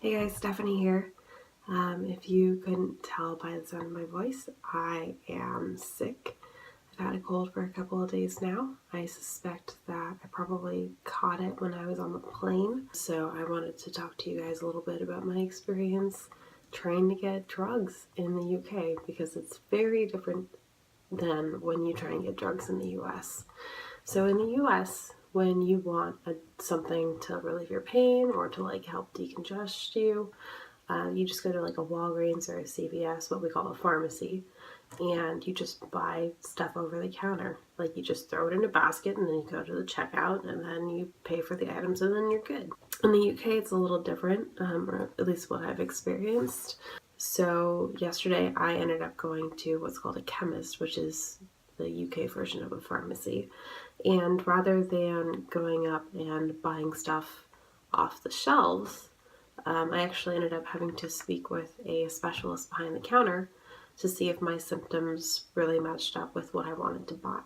Hey guys, Stephanie here. If you couldn't tell by the sound of my voice, I am sick. I've had a cold for a couple of days now. I suspect that I probably caught it when I was on the plane. So I wanted to talk to you guys a little bit about my experience trying to get drugs in the UK because it's very different than when you try and get drugs in the US. So in the US, when you want something to relieve your pain or to help decongest you, you just go to a Walgreens or a CVS, what we call a pharmacy, and you just buy stuff over the counter. You just throw it in a basket and then you go to the checkout and then you pay for the items and then you're good. In the UK, it's a little different, or at least what I've experienced. So yesterday I ended up going to what's called a chemist, which is the UK version of a pharmacy. And rather than going up and buying stuff off the shelves, I actually ended up having to speak with a specialist behind the counter to see if my symptoms really matched up with what I wanted to buy.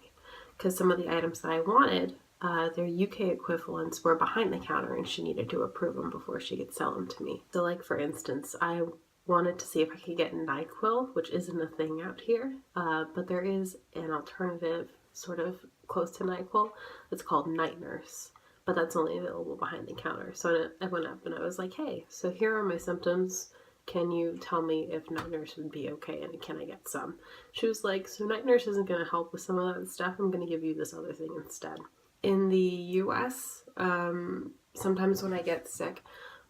Because some of the items that I wanted, their UK equivalents were behind the counter and she needed to approve them before she could sell them to me. So for instance, I wanted to see if I could get NyQuil, which isn't a thing out here, but there is an alternative sort of close to NyQuil. It's called Night Nurse, but that's only available behind the counter. So I went up and I was like, hey, so here are my symptoms. Can you tell me if Night Nurse would be okay and can I get some? She was like, so Night Nurse isn't going to help with some of that stuff. I'm going to give you this other thing instead. In the US, sometimes when I get sick,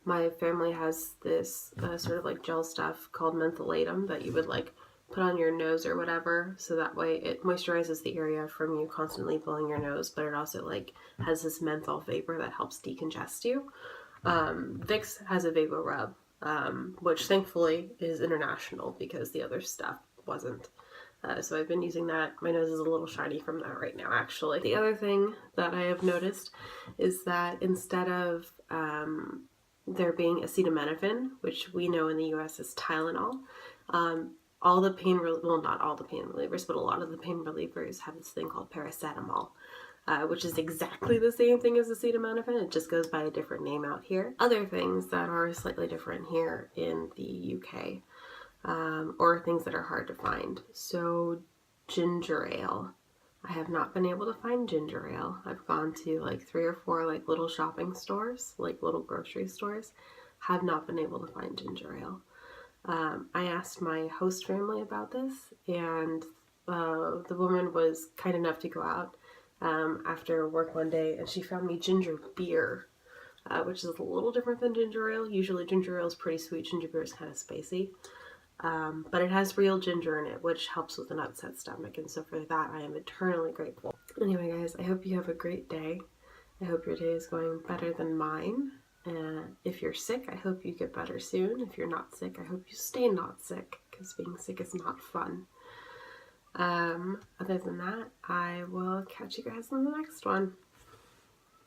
my family has this sort of gel stuff called mentholatum that you would put on your nose or whatever, so that way it moisturizes the area from you constantly blowing your nose, but it also has this menthol vapor that helps decongest you. Vicks has a vapor rub, which thankfully is international because the other stuff wasn't. So I've been using that. My nose is a little shiny from that right now, actually. The other thing that I have noticed is that instead of there being acetaminophen, which we know in the US is Tylenol, all the pain, well, not all the pain relievers, but a lot of the pain relievers have this thing called paracetamol, which is exactly the same thing as acetaminophen. It just goes by a different name out here. Other things that are slightly different here in the UK, or things that are hard to find. So ginger ale. I have not been able to find ginger ale. I've gone to 3 or 4 little shopping stores, little grocery stores. Have not been able to find ginger ale. I asked my host family about this, and the woman was kind enough to go out after work one day, and she found me ginger beer, which is a little different than ginger ale. Usually ginger ale is pretty sweet, ginger beer is kind of spicy. But it has real ginger in it, which helps with an upset stomach, and so for that I am eternally grateful. Anyway guys, I hope you have a great day. I hope your day is going better than mine. If you're sick, I hope you get better soon. If you're not sick, I hope you stay not sick, because being sick is not fun. Other than that, I will catch you guys in the next one.